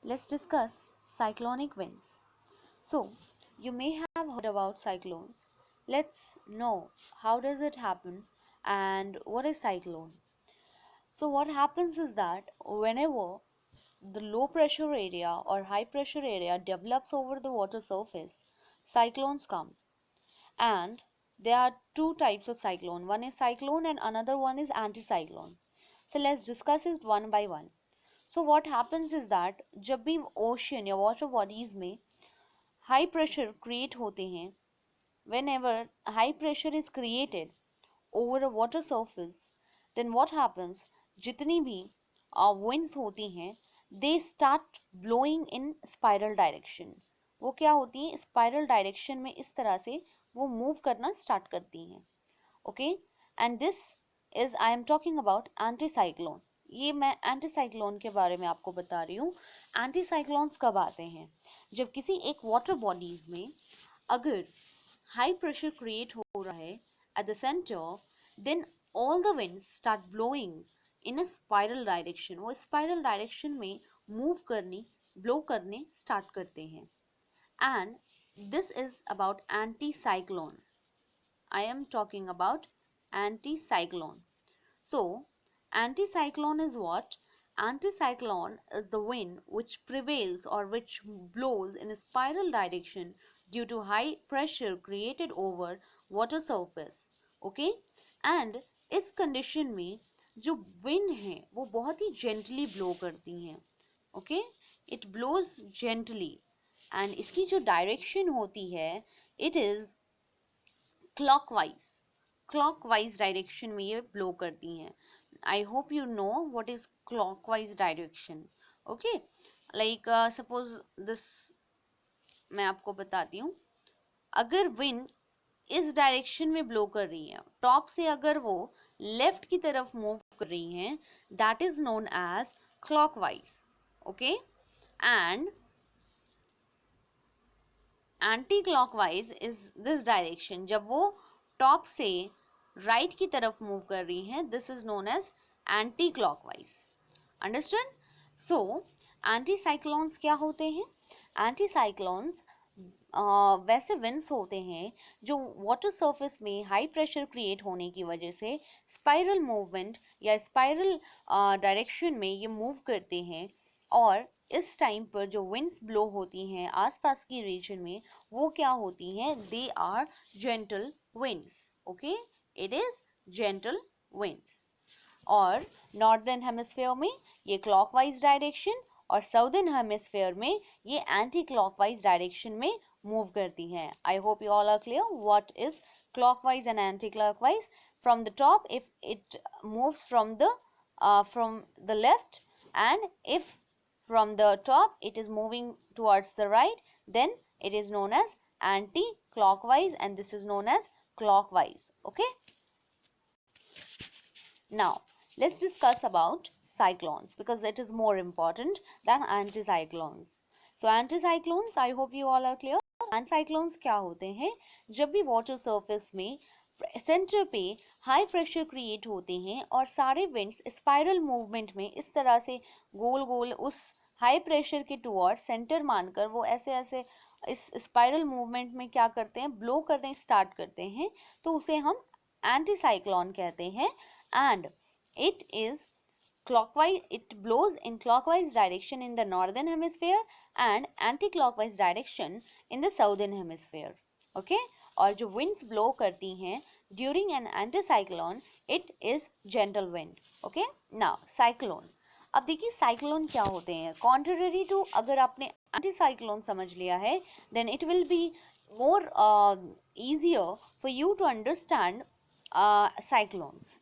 let's discuss cyclonic winds. So, you may have heard about cyclones. Let's know how does it happen and what is cyclone. So, what happens is that whenever the low pressure area or high pressure area develops over the water surface, cyclones come. And there are two types of cyclone. One is cyclone and another one is anticyclone. So, let's discuss it one by one. So what happens is that जब भी ocean या water bodies में high pressure create होते हैं, whenever high pressure is created over a water surface, then what happens, जितनी भी winds होती हैं, they start blowing in spiral direction. वो क्या होती हैं, spiral direction में इस तरह से वो move करना start करती हैं. Okay, and this is I am talking about anticyclone. ये मैं एंटीसाइक्लोन के बारे में आपको बता रही हूँ. एंटीसाइक्लोन्स कब आते हैं, जब किसी एक वाटर बॉडीज में अगर हाई प्रेशर क्रिएट हो रहा है at the centre, then all the winds start blowing in a spiral direction. वो स्पाइरल डायरेक्शन में मूव करने ब्लो करने स्टार्ट करते हैं. And this is about anticyclone. I am talking about anticyclone. So, anticyclone is what? Anticyclone is the wind which prevails or which blows in a spiral direction due to high pressure created over water surface. Okay? And इस condition में जो wind है वो बहुत ही gently blow करती हैं. Okay? It blows gently. And इसकी जो direction होती है, it is क्लॉकवाइज डायरेक्शन में ये ब्लो करती हैं. I hope you know what is clockwise direction. Okay, like suppose this, मैं आपको बताती हूँ. अगर विंड इस डायरेक्शन में ब्लो कर रही है, टॉप से अगर वो लेफ्ट की तरफ मूव कर रही हैं, that is known as clockwise. Okay, and anti clockwise is this direction. जब वो टॉप से राइट की तरफ मूव कर रही हैं, this is known as anti clockwise. Understand? So anti cyclones क्या होते हैं? एंटी साइक्लोन्स वैसे विंड्स होते हैं जो वाटर सरफेस में हाई प्रेशर क्रिएट होने की वजह से स्पाइरल मूवमेंट या स्पाइरल डायरेक्शन में ये मूव करते हैं. और इस टाइम पर जो विंड्स ब्लो होती हैं आसपास की रीजन में, वो क्या होती हैं? They are gentle winds. Okay, it is gentle winds. और नॉर्दर्न हेमिस्फीयर में ये क्लॉकवाइज डायरेक्शन और साउदर्न हेमिस्फीयर में ये एंटी क्लॉकवाइज डायरेक्शन में मूव करती हैं. I hope you all are clear what is clockwise and anti-clockwise. From the top, if it moves from the left, and if from the top it is moving towards the right, then it is known as anti-clockwise and this is known as clockwise. Okay, now let's discuss about cyclones because it is more important than anticyclones. So anticyclones, I hope you all are clear. एंटीसाइक्लोन्स क्या होते हैं? जब भी water surface में centre पे high pressure create होते हैं और सारे विंड्स स्पाइरल मूवमेंट में इस तरह से गोल गोल उस हाई प्रेशर के टुवर्ड सेंटर मानकर वो ऐसे ऐसे इस स्पाइरल मूवमेंट में क्या करते हैं? ब्लो करने स्टार्ट करते हैं, तो उसे हम एंटीसाइक्लोन कहते हैं. And it is clockwise, it blows in clockwise direction in the northern hemisphere and anti-clockwise direction in the southern hemisphere. Okay, और जो winds blow करती हैं during an anticyclone, it is gentle wind. Okay, now cyclone. अब देखिए cyclone क्या होते हैं. Contrary to अगर आपने anticyclone समझ लिया है, then it will be more easier for you to understand cyclones.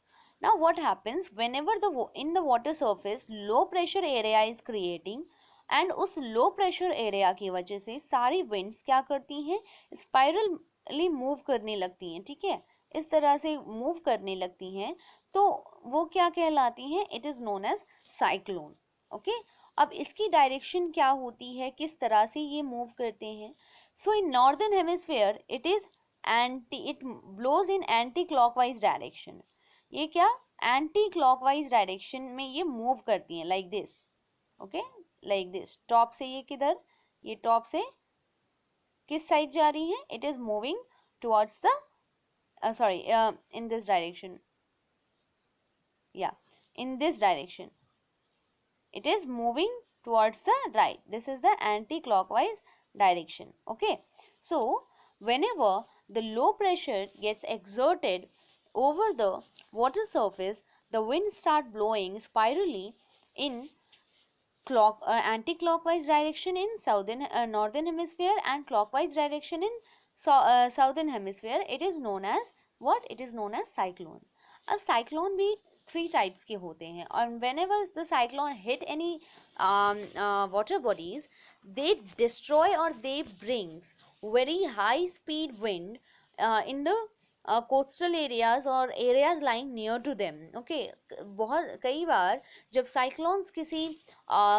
Now what happens whenever in the water surface low pressure area is creating, and उस low pressure area की वजह से सारी winds क्या करती हैं? स्पाइरली मूव करने लगती हैं. ठीक है, इस तरह से मूव करने लगती हैं, तो वो क्या कहलाती हैं? It is known as cyclone. Okay, अब इसकी डायरेक्शन क्या होती है, किस तरह से ये मूव करते हैं? So in northern hemisphere it blows in anti clockwise direction. ये क्या? एंटी क्लॉकवाइज डायरेक्शन में ये मूव करती हैं, like this. Okay, like this, top से ये किधर, ये टॉप से किस साइड जा रही है, it is moving towards the sorry in this direction, या in this direction, it is moving towards the right. This is the anti-clockwise direction. Okay, so whenever the low pressure gets exerted over the water surface, the winds start blowing spirally in anti-clockwise direction in northern hemisphere and clockwise direction in southern hemisphere. It is known as what? It is known as cyclone. अब cyclone भी three types के होते हैं, और whenever the cyclone hit any water bodies, they destroy or they brings very high speed wind in the coastal areas or areas lying near to them. Okay, बहुत कई बार जब cyclones किसी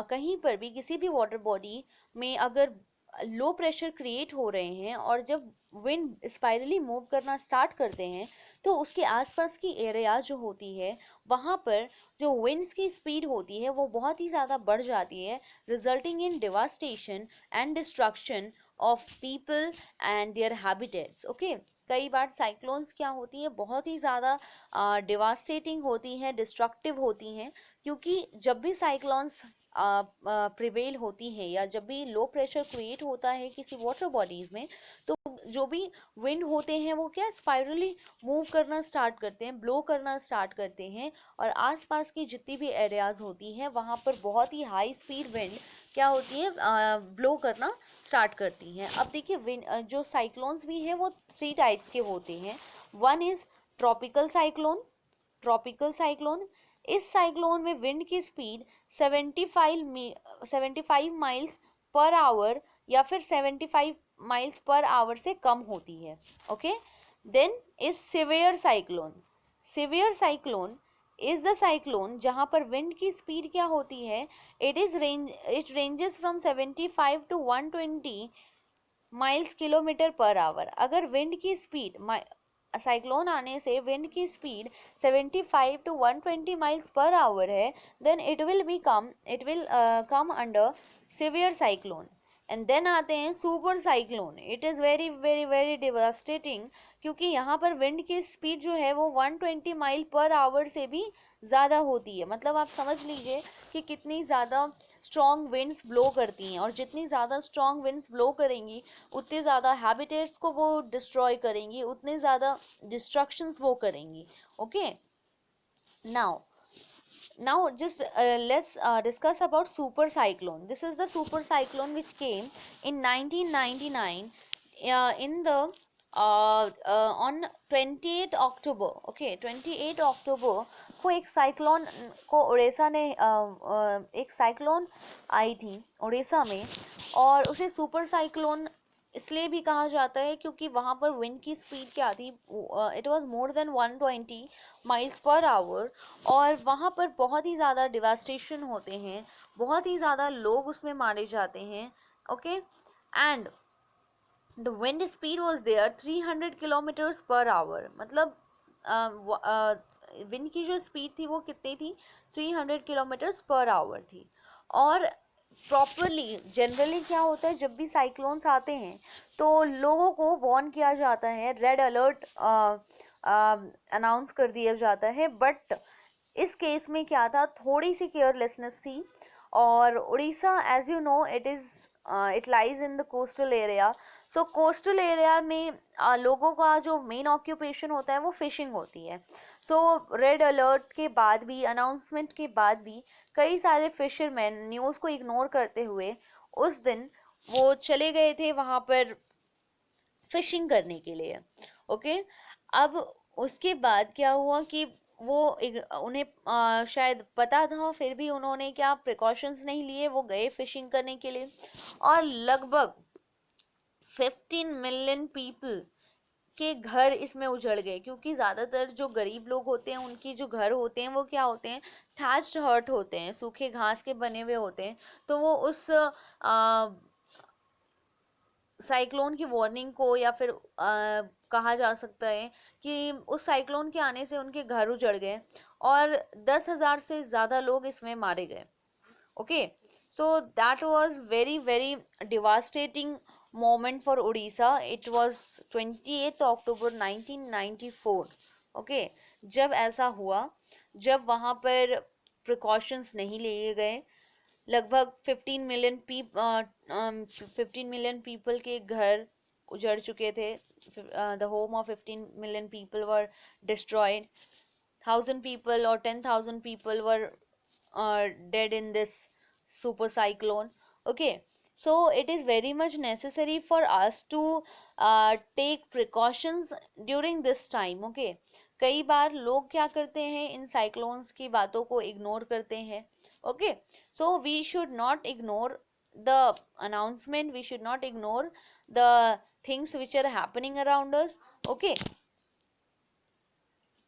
कहीं पर भी किसी भी वाटर बॉडी में अगर लो प्रेशर क्रिएट हो रहे हैं और जब विंड स्पाइरली मूव करना स्टार्ट करते हैं, तो उसके आसपास की एरियाज जो होती है वहाँ पर जो विंड्स की स्पीड होती है वो बहुत ही ज़्यादा बढ़ जाती है, resulting in devastation and destruction of people and there habitats. Okay, कई बार साइक्लोन्स क्या होती है, बहुत ही ज़्यादा डिवास्टेटिंग होती हैं, डिस्ट्रक्टिव होती हैं, क्योंकि जब भी साइक्लोन्स प्रिवेल होती है या जब भी लो प्रेशर क्रिएट होता है किसी वाटर बॉडीज में, तो जो भी विंड होते हैं वो क्या स्पाइरली मूव करना स्टार्ट करते हैं, ब्लो करना स्टार्ट करते हैं, और आसपास की जितनी भी एरियाज होती हैं वहाँ पर बहुत ही हाई स्पीड विंड क्या होती है, ब्लो करना स्टार्ट करती हैं. अब देखिए विंड जो साइक्लोन्स भी हैं वो थ्री टाइप्स के होते हैं. One is tropical cyclone. Tropical cyclone, इस साइक्लोन में विंड की स्पीड 75 माइल्स पर आवर या फिर 75 माइल्स पर आवर से कम होती है. Okay, then is severe cyclone. Severe cyclone is the cyclone जहां पर विंड की स्पीड क्या होती है, it ranges from 75 to 120 miles kilometre per hour. अगर विंड की स्पीड साइक्लोन आने से विंड की speed 75 to 120 miles per hour है, then it will come under severe cyclone. And then आते हैं super cyclone. It is very very very devastating, क्योंकि यहाँ पर विंड की स्पीड जो है वो 120 माइल पर आवर से भी ज़्यादा होती है. मतलब आप समझ लीजिए कि कितनी ज़्यादा स्ट्रॉन्ग विंड्स ब्लो करती हैं, और जितनी ज़्यादा स्ट्रॉन्ग विंड्स ब्लो करेंगी उतने ज़्यादा हैबिटेट्स को वो डिस्ट्रॉय करेंगी, उतने ज़्यादा डिस्ट्रक्शंस वो करेंगी. Okay, now just let's discuss about super cyclone. This is the super cyclone which came in 1999 in the on 28 October. Okay, 28 अक्टूबर को एक साइक्लोन को उड़ीसा ने एक साइक्लोन आई थी उड़ीसा में, और उसे सुपर साइक्लोन इसलिए भी कहा जाता है क्योंकि वहाँ पर विंड की स्पीड क्या थी, it was more than 120 miles per our, और वहाँ पर बहुत ही ज़्यादा डिवास्टेशन होते हैं, बहुत ही ज़्यादा लोग उसमें मारे जाते हैं. Okay, and the wind speed was there 300 kilometres per hour. मतलब विंड की जो स्पीड थी वो कितनी थी, 300 किलोमीटर्स पर आवर थी. और प्रॉपरली जनरली क्या होता है, जब भी साइक्लोन्स आते हैं तो लोगों को वार्न किया जाता है, रेड अलर्ट अनाउंस कर दिया जाता है. बट इस केस में क्या था, थोड़ी सी केयरलेसनेस थी. और Orissa as you know it lies in the coastal area. So coastal area में लोगों का जो मेन ऑक्यूपेशन होता है वो फिशिंग होती है. सो रेड अलर्ट के बाद भी, अनाउंसमेंट के बाद भी, कई सारे फिशरमैन न्यूज़ को इग्नोर करते हुए उस दिन वो चले गए थे वहाँ पर फिशिंग करने के लिए. ओके, अब उसके बाद क्या हुआ कि वो उन्हें शायद पता था, फिर भी उन्होंने क्या प्रिकॉशंस नहीं लिए, वो गए फिशिंग करने के लिए, और लगभग 15 मिलियन पीपल के घर इसमें उजड़ गए. क्योंकि ज़्यादातर जो गरीब लोग होते हैं उनकी जो घर होते हैं वो क्या होते हैं, थैच्ड हर्ट होते हैं, सूखे घास के बने हुए होते हैं. तो वो उस साइक्लोन की वार्निंग को, या फिर कहा जा सकता है कि उस साइक्लोन के आने से उनके घर उजड़ गए और 10,000 से ज़्यादा लोग इसमें मारे गए. Okay, so that was very very devastating moment for Odisha. It was 28th October 1994. Okay, जब ऐसा हुआ, जब वहाँ पर प्रिकॉशंस नहीं लिए गए, लगभग 15 मिलियन पीपल के घर उजड़ चुके थे. The home of 15 million people were destroyed. 1,000 people or 10,000 people were dead in this super cyclone. Okay, so it is very much necessary for us to take precautions during this time. Okay, कई बार लोग क्या करते हैं, इन cyclones की बातों को ignore करते हैं. Okay, so we should not ignore the announcement, we should not ignore the things which are happening around us. Okay,